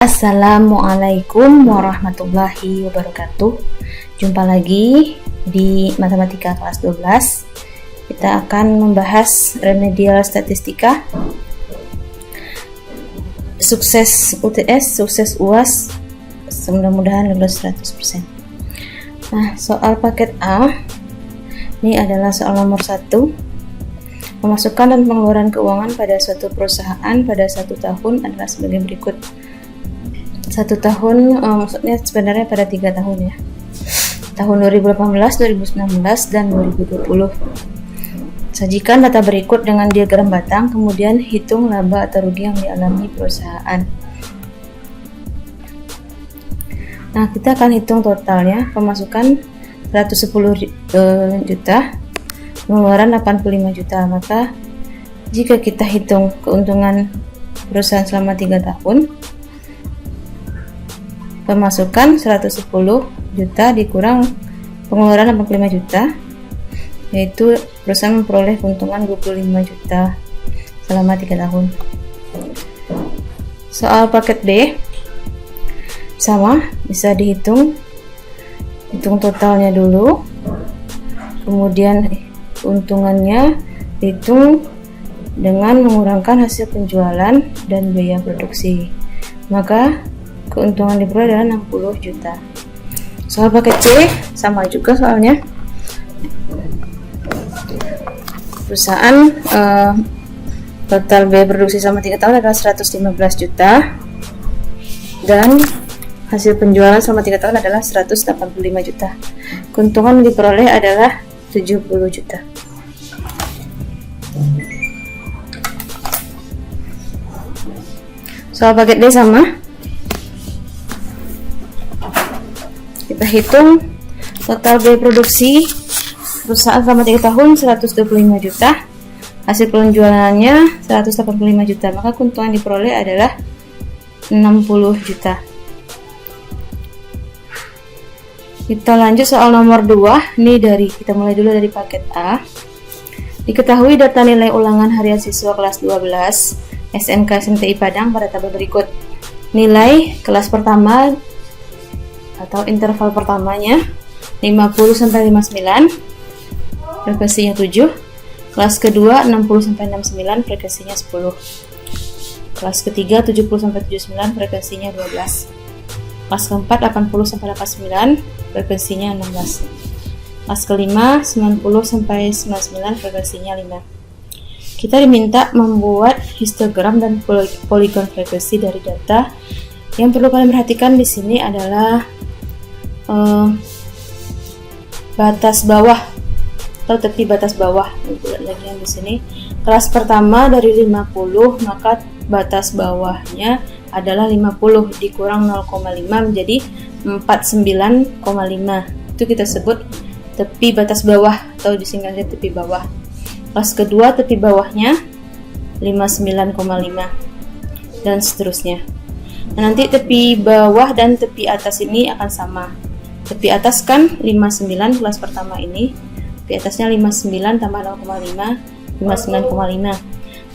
Assalamualaikum warahmatullahi wabarakatuh. Jumpa lagi di Matematika kelas 12. Kita akan membahas remedial statistika. Sukses UTS, sukses UAS. Mudah-mudahan lulus 100%. Nah, soal paket A ini adalah soal nomor 1. Pemasukan dan pengeluaran keuangan pada suatu perusahaan pada 1 tahun adalah sebagai berikut. 1 tahun maksudnya sebenarnya pada 3 tahun ya, tahun 2018, 2019, dan 2020. Sajikan data berikut dengan diagram batang, kemudian hitung laba atau rugi yang dialami perusahaan. Nah, kita akan hitung totalnya. Pemasukan 110 juta, pengeluaran 85 juta. Maka jika kita hitung keuntungan perusahaan selama 3 tahun, pemasukan 110 juta dikurang pengeluaran 85 juta, yaitu perusahaan memperoleh keuntungan 25 juta selama 3 tahun. Soal paket B sama, bisa hitung totalnya dulu, kemudian keuntungannya dihitung dengan mengurangkan hasil penjualan dan biaya produksi. Maka keuntungan diperoleh adalah 60 juta. Soal paket C sama juga soalnya. Perusahaan total biaya produksi selama 3 tahun adalah 115 juta dan hasil penjualan selama 3 tahun adalah 185 juta. Keuntungan diperoleh adalah 70 juta. Soal paket D sama. Kita hitung total biaya produksi perusahaan selama 3 tahun 125 juta, hasil penjualannya 185 juta, maka keuntungan diperoleh adalah 60 juta. Kita lanjut soal nomor 2. Ini kita mulai dulu dari paket A. Diketahui data nilai ulangan harian siswa kelas 12 SMK SMTI Padang pada tabel berikut. Nilai kelas pertama atau interval pertamanya 50 sampai 59, frekuensinya 7. Kelas kedua 60 sampai 69, frekuensinya 10. Kelas ketiga 70 sampai 79, frekuensinya 12. Kelas keempat 80 sampai 89, frekuensinya 16. Kelas kelima 90 sampai 99, frekuensinya 5. Kita diminta membuat histogram dan poligon frekuensi dari data. Yang perlu kalian perhatikan di sini adalah batas bawah atau tepi batas bawah. Lagi yang di sini kelas pertama dari 50, maka batas bawahnya adalah 50 dikurang 0,5 menjadi 49,5. Itu kita sebut tepi batas bawah atau disingkat tepi bawah. Kelas kedua tepi bawahnya 59,5 dan seterusnya. Nah, nanti tepi bawah dan tepi atas ini akan sama. Tepi atas kan 59 kelas pertama ini, tepi atasnya 59 tambah 0,5, 59,5.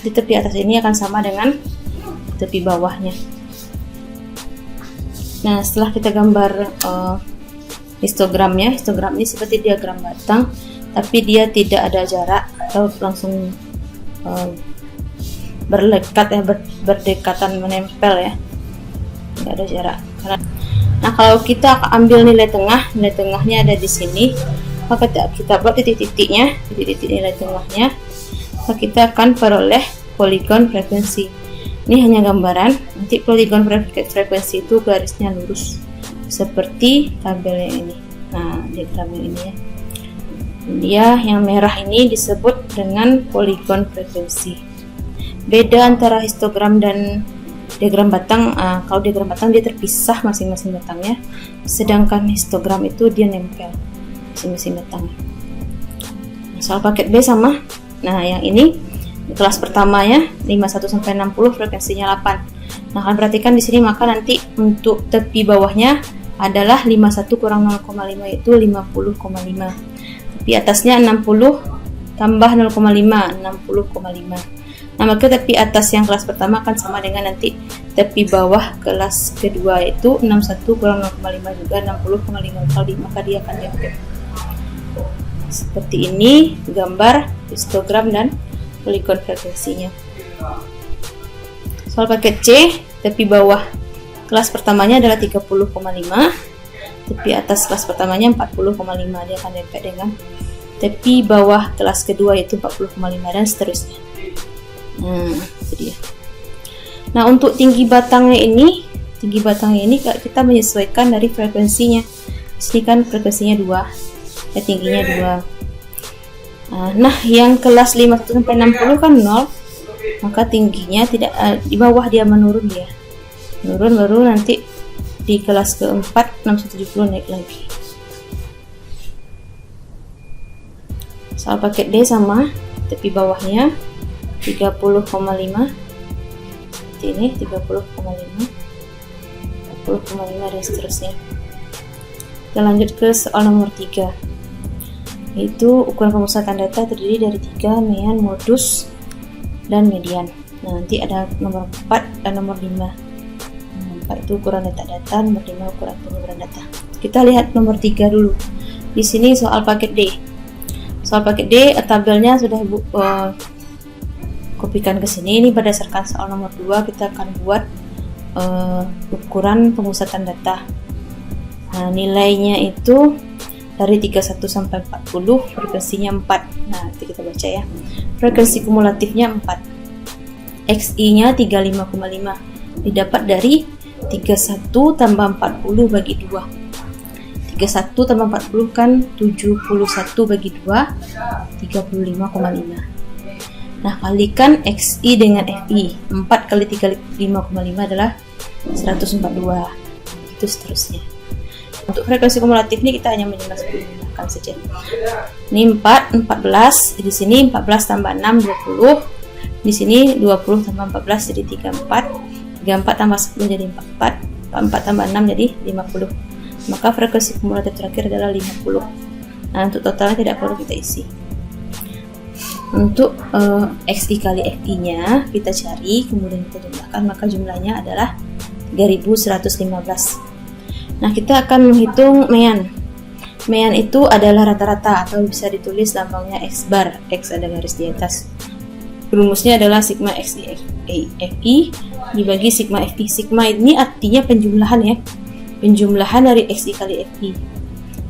Di tepi atas ini akan sama dengan tepi bawahnya. Nah, setelah kita gambar histogramnya, histogram ini seperti diagram batang, tapi dia tidak ada jarak atau langsung berdekatan menempel ya, nggak ada jarak. Nah, kalau kita ambil nilai tengahnya ada di sini, maka kita buat titik-titiknya, titik-titik nilai tengahnya, maka kita akan peroleh poligon frekuensi. Ini hanya gambaran, nanti poligon frekuensi itu garisnya lurus, seperti tabel yang ini. Nah, diagram yang ini ya. Dia yang merah ini disebut dengan poligon frekuensi. Beda antara histogram dan diagram batang, kalau diagram batang dia terpisah masing-masing batangnya, sedangkan histogram itu dia nempel masing-masing batangnya. Nah, soal paket B sama. Nah, yang ini di kelas pertama ya, 51 sampai 60, frekuensinya 8. Nah, kalian perhatikan di sini, maka nanti untuk tepi bawahnya adalah 51 kurang 0,5 yaitu 50,5. Tepi atasnya 60 tambah 0,5, 60,5. Nah, maka tepi atas yang kelas pertama akan sama dengan nanti tepi bawah kelas kedua, itu 61 kurang 0,5 juga 60,5 kali, maka dia akan nyampe. Seperti ini gambar histogram dan poligon frekuensinya. Soal paket C, tepi bawah kelas pertamanya adalah 30,5, tepi atas kelas pertamanya 40,5, dia akan nyampe dengan tepi bawah kelas kedua yaitu 40,5 dan seterusnya. Itu dia. Nah, untuk tinggi batangnya ini kita menyesuaikan dari frekuensinya. Di sini kan frekuensinya 2, tingginya 2. Nah, yang kelas 51 sampai 60 kan 0, maka tingginya tidak di bawah, dia menurun, baru nanti di kelas keempat 6170 naik lagi. Soal paket D sama, tepi bawahnya 30,5 seperti ini, 30,5, 40,5 dan seterusnya. Kita lanjut ke soal nomor 3, yaitu ukuran pemusatan data terdiri dari 3, mean, modus, dan median. Nah, nanti ada nomor 4 dan nomor 5. Nomor 4 itu ukuran data, nomor 5 ukuran penyebaran data. Kita lihat nomor 3 dulu. Di sini soal paket D. Soal paket D, tabelnya sudah kopikan ke sini. Ini berdasarkan soal nomor 2 kita akan buat ukuran pemusatan data. Nah, nilainya itu dari 31 sampai 40, frekuensinya 4. Nah, itu kita baca ya. Frekuensi kumulatifnya 4. XI-nya 35,5. Didapat dari 31 tambah 40 bagi 2. 31 tambah 40 kan 71 bagi 2, 35,5. Nah, kalikan XI dengan FI. 4 kali 35,5 adalah 142. Itu seterusnya. Untuk frekuensi kumulatif ini kita hanya menjelaskan saja. Ini 4, 14. Di sini 14 tambah 6, 20. Di sini 20 tambah 14 jadi 34. 34 tambah 10 jadi 44. 44 tambah 6 jadi 50. Maka frekuensi kumulatif terakhir adalah 50. Nah, untuk totalnya tidak perlu kita isi. Untuk XI kali FI-nya kita cari, kemudian kita jumlahkan, maka jumlahnya adalah 3115. Nah, kita akan menghitung mean. Mean itu adalah rata-rata atau bisa ditulis lambangnya X bar, X ada garis di atas. Rumusnya adalah sigma XI FI dibagi sigma FI. Sigma ini artinya penjumlahan ya. Penjumlahan dari XI kali FI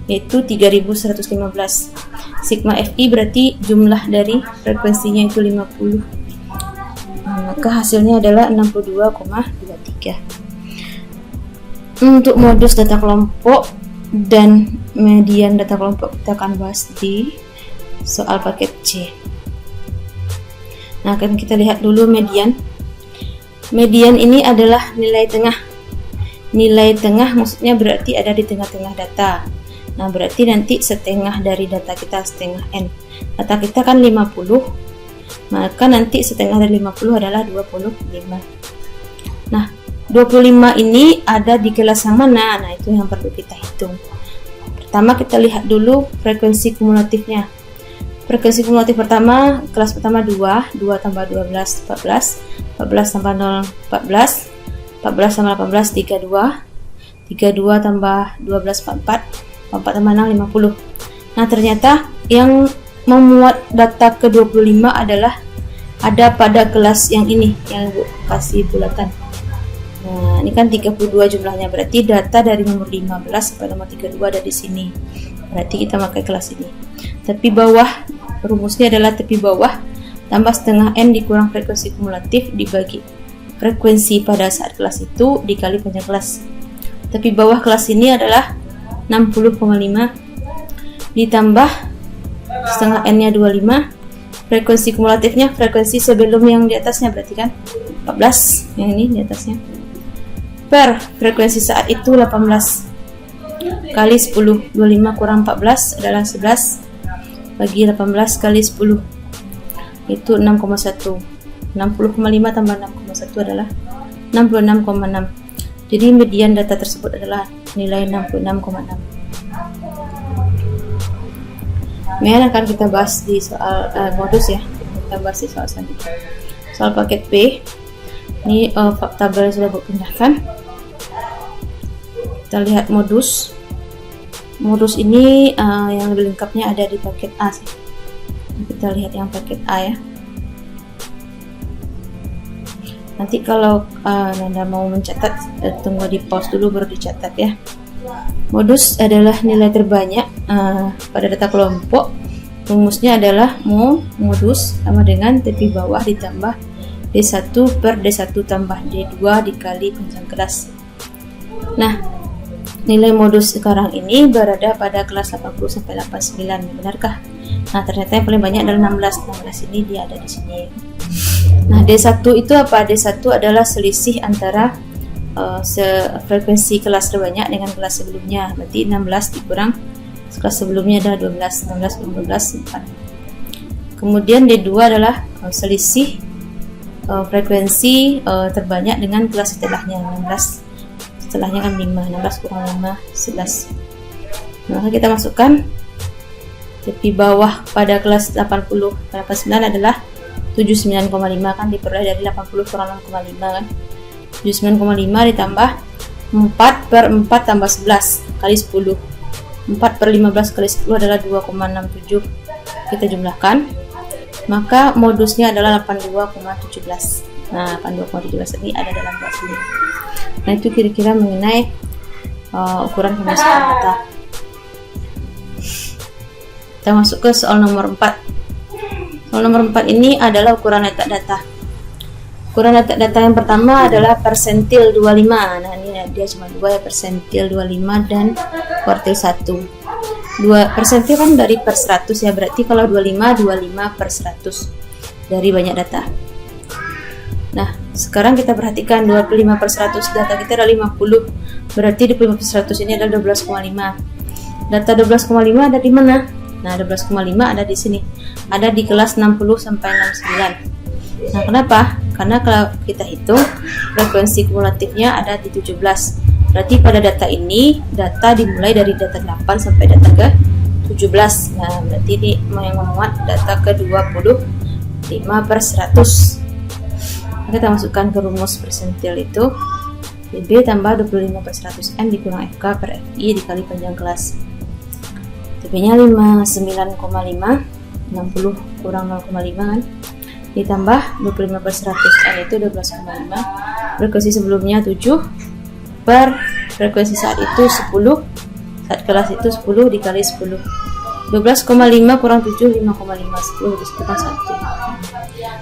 yaitu 3115. Sigma FI berarti jumlah dari frekuensinya itu 50. Maka hasilnya adalah 62,23. Untuk modus data kelompok dan median data kelompok kita akan bahas di soal paket C. Nah, akan kita lihat dulu median. Median ini adalah nilai tengah. Nilai tengah maksudnya berarti ada di tengah-tengah data. Nah, berarti nanti setengah dari data kita, setengah N. Data kita kan 50, maka nanti setengah dari 50 adalah 25. Nah, 25 ini ada di kelas yang mana? Nah, itu yang perlu kita hitung. Pertama kita lihat dulu frekuensi kumulatifnya. Frekuensi kumulatif pertama, kelas pertama 2 tambah 12, 14. 14 tambah 0, 14. 14 tambah 18, 32. 32 tambah 12, 44. 44 tambah 6, 50. Nah, ternyata yang memuat data ke 25 adalah ada pada kelas yang ini, yang Ibu kasih bulatan. Nah, ini kan 32 jumlahnya, berarti data dari nomor 15 sampai nomor 32 ada di sini. Berarti kita pakai kelas ini. Tepi bawah, rumusnya adalah tepi bawah tambah setengah N dikurang frekuensi kumulatif dibagi frekuensi pada saat kelas itu dikali panjang kelas. Tepi bawah kelas ini adalah 60,5 ditambah setengah N-nya 25. Frekuensi kumulatifnya frekuensi sebelum yang di atasnya, berarti kan 14 yang ini di atasnya, per frekuensi saat itu 18 kali 10. 25 kurang 14 adalah 11 bagi 18 kali 10 itu 6,1. 60,5 tambah 6,1 adalah 66,6. Jadi median data tersebut adalah nilai 66,6. Median akan kita bahas di soal modus ya. Kita bahas di soal selanjutnya. Soal paket B, ini tabel sudah aku pindahkan. Kita lihat modus. Modus ini yang lebih lengkapnya ada di paket A sih. Kita lihat yang paket A ya. Nanti kalau Nanda mau mencatat, tunggu di pause dulu baru dicatat ya. Modus adalah nilai terbanyak pada data kelompok. Rumusnya adalah modus sama dengan tepi bawah ditambah D1 per D1 tambah D2 dikali panjang kelas. Nah, nilai modus sekarang ini berada pada kelas 80 sampai 89, benarkah? Nah, ternyata yang paling banyak adalah 16 ini dia ada di sini. Nah, D1 itu apa? D1 adalah selisih antara frekuensi kelas terbanyak dengan kelas sebelumnya. Berarti 16 dikurang kelas sebelumnya adalah 12, 16 kurang 12, 4. Kemudian D2 adalah selisih frekuensi terbanyak dengan kelas setelahnya, 16. Setelahnya kan 5, 16 kurang 5, 11. Maka kita masukkan tepi bawah pada kelas 80 89 adalah 79,5, kan diperoleh dari 80 kurang 6,5 kan. 79,5 ditambah 4 per 4 tambah 11 kali 10. 4 per 15 kali 10 adalah 2,67. Kita jumlahkan, maka modusnya adalah 82,17. Nah, 82,17 ini ada dalam kelas ini. Nah, itu kira-kira mengenai ukuran pemasukan data. Kita masuk ke soal nomor 4. Soal nomor 4 ini adalah ukuran letak data. Ukuran letak data yang pertama adalah persentil 25. Nah, ini dia cuma dua ya, persentil 25 dan kuartil 1. Persentil kan dari per 100 ya, berarti kalau 25 per 100 dari banyak data. Nah, sekarang kita perhatikan 25 per 100, data kita ada 50, berarti 25 per 100 ini adalah 12,5. Data 12,5 ada di mana? Nah, 12,5 ada di sini, ada di kelas 60 sampai 69. Nah, kenapa? Karena kalau kita hitung frekuensi kumulatifnya ada di 17. Berarti pada data ini, data dimulai dari data 8 sampai data ke 17. Nah, berarti ini yang memuat data ke 25 per 100. Kita masukkan ke rumus persentil itu, PB tambah 25 per 100M dikurang FK per FI dikali panjang kelas. TP-nya 59,5, 60 kurang 0,5 kan, ditambah 25 per 100N itu 12,5, frekuensi sebelumnya 7 per frekuensi saat itu 10, saat kelas itu 10 dikali 10. 12,5 kurang 7, 5,5, 10 disebutkan 1.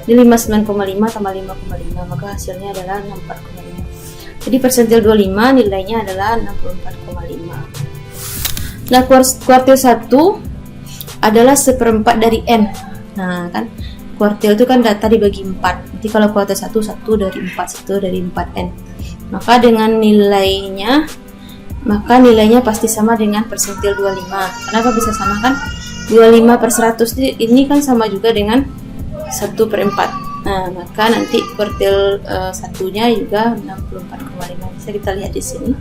Ini 59,5 tambah 5,5, maka hasilnya adalah 64,5. Jadi persentil 25 nilainya adalah 64,5. Nah, kuartil 1 adalah 1/4 dari N. Nah, kan kuartil itu kan data dibagi 4. Jadi kalau kuartil 1 dari 4, 1 dari 4N. Maka dengan nilainya, pasti sama dengan persentil 25. Kenapa bisa sama kan? 25 per 100 ini kan sama juga dengan 1/4. Nah, maka nanti kuartil satunya juga 64,5. Bisa kita lihat di sini.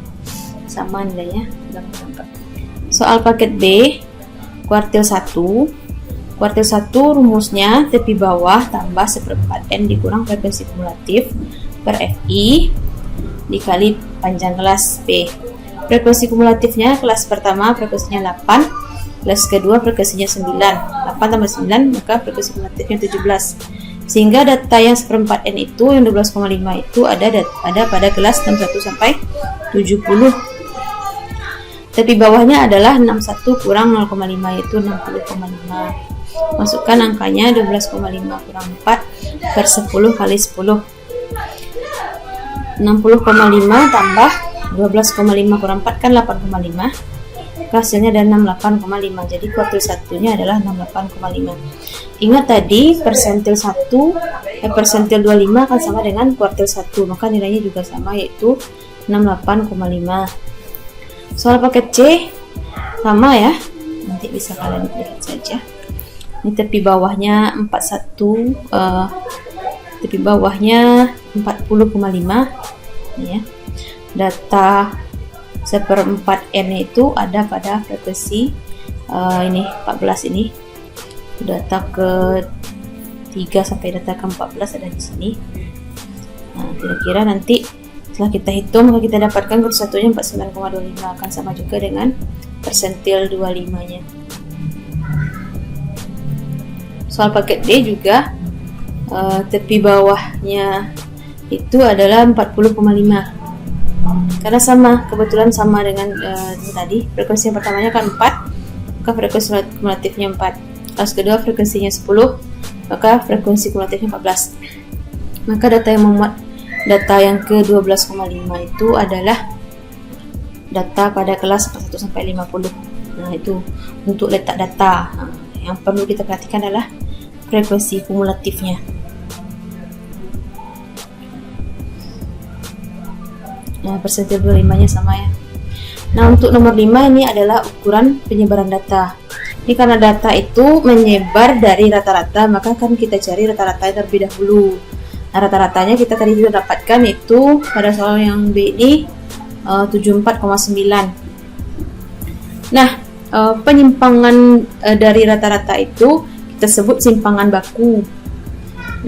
Sama nilainya 64. Soal paket B, kuartil 1. Kuartil 1 rumusnya tepi bawah tambah 1/4N dikurang frekuensi kumulatif per FI dikali panjang kelas P. Frekuensi kumulatifnya kelas pertama frekuensinya 8, kelas kedua frekuensinya 9. 8 tambah 9 maka frekuensi kumulatifnya 17. Sehingga data yang 1/4N itu yang 12,5 itu ada pada kelas 61 sampai 70. Tepi bawahnya adalah 61 kurang 0,5 yaitu 60,5. Masukkan angkanya 12,5 kurang 4 per 10 kali 10. 60,5 tambah 12,5 kurang 4 kan 8,5. Hasilnya ada 68,5. Jadi kuartil satunya adalah 68,5. Ingat tadi persentil 25 akan sama dengan kuartil 1, maka nilainya juga sama yaitu 68,5. Soal paket C sama ya, nanti bisa kalian lihat saja. Ini tepi bawahnya 41, tepi bawahnya 40,5 ya. Data 1/4N itu ada pada frekuensi ini 14 ini. Data ke 3 sampai data ke-14 ada di sini. Nah, kira-kira nanti setelah kita hitung, maka kita dapatkan satunya 49,25 akan sama juga dengan persentil 25-nya. Soal paket D juga tepi bawahnya itu adalah 40,5, karena sama, kebetulan sama dengan tadi. Frekuensi yang pertamanya kan 4, maka frekuensi kumulatifnya 4. Kelas kedua frekuensinya 10, maka frekuensi kumulatifnya 14. Maka data yang memuat data yang ke 12,5 itu adalah data pada kelas 41 sampai 50. Nah, itu untuk letak data. Nah, yang perlu kita perhatikan adalah frekuensi kumulatifnya. Nah, persentil 25-nya sama ya. Nah, untuk nomor 5 ini adalah ukuran penyebaran data. Ini karena data itu menyebar dari rata-rata, maka kan kita cari rata-rata terlebih dahulu. Nah, rata-ratanya kita tadi sudah dapatkan itu pada soal yang B ini 74,9. Nah, penyimpangan dari rata-rata itu kita sebut simpangan baku.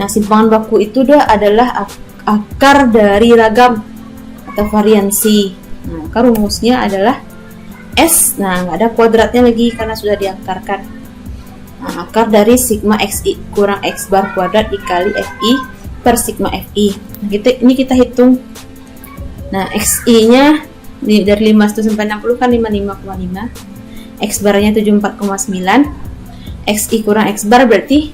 Nah, simpangan baku itu adalah akar dari ragam atau variansi. Nah, maka rumusnya adalah S. Nah, nggak ada kuadratnya lagi karena sudah diakarkan. Nah, akar dari sigma xi kurang x bar kuadrat dikali fi per sigma fi. Nah, ini kita hitung. Nah, xi nya dari 51 sampai 60 kan 55,5, x barnya 74,9, xi kurang x bar berarti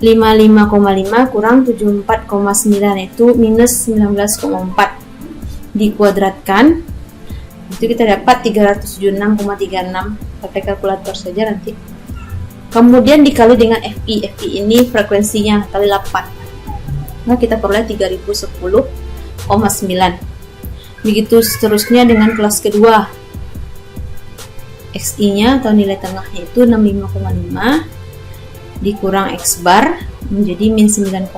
55,5 kurang 74,9 itu minus 19,4, dikuadratkan itu kita dapat 376,36. pakai kalkulator saja nanti. Kemudian dikali dengan fi ini frekuensinya kali 8, nah kita peroleh 3010,9. Begitu seterusnya dengan kelas kedua. xi nya atau nilai tengahnya itu 65,5 dikurang x bar menjadi min 9,4,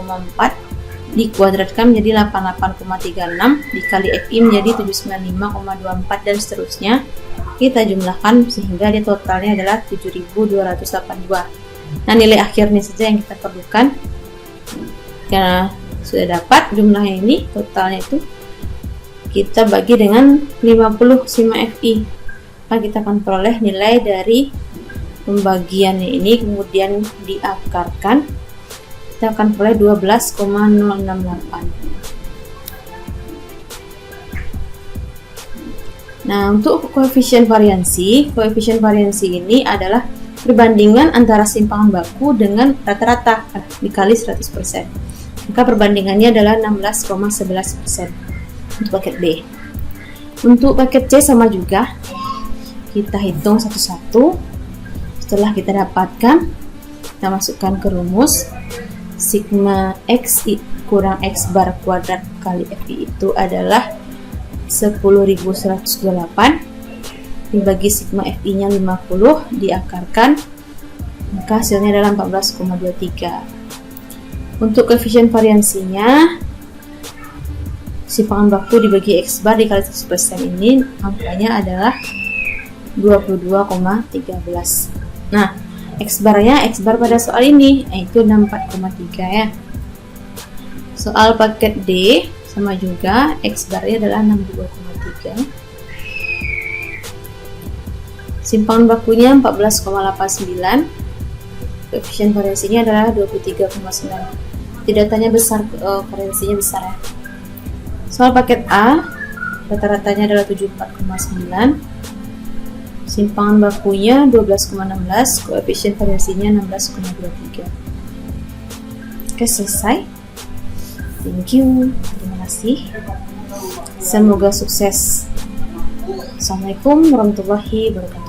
dikuadratkan menjadi 88,36, dikali fi menjadi 795,24, dan seterusnya kita jumlahkan sehingga dia totalnya adalah 7282. Nah, nilai akhirnya saja yang kita perlukan. Karena sudah dapat jumlahnya ini, totalnya itu kita bagi dengan 50 sigma fi, maka kita akan peroleh nilai dari pembagiannya ini, kemudian diakarkan kita akan peroleh 12,068. Nah, untuk koefisien variansi ini adalah perbandingan antara simpangan baku dengan rata-rata dikali 100%. Maka perbandingannya adalah 16,11% untuk paket B. Untuk paket C sama juga, kita hitung satu-satu. Setelah kita dapatkan, kita masukkan ke rumus. Sigma xi kurang x bar kuadrat kali fi itu adalah 10.128 dibagi sigma fi nya 50 diakarkan, maka hasilnya adalah 14,23. Untuk koefisien variansinya, simpangan baku dibagi x bar dikali 100% ini angkanya adalah 22,13. Nah, X bar pada soal ini yaitu 64,3 ya. Soal paket D sama juga, X barnya adalah 62,3. Simpangan bakunya 14,89. Koefisien variasinya adalah 23,9. Jadi datanya besar, variasinya besar ya. Soal paket A, rata-ratanya adalah 74,9. Simpangan bakunya 12,16, koefisien variasinya 16,23. Oke, selesai. Thank you. Terima kasih. Semoga sukses. Assalamualaikum warahmatullahi wabarakatuh.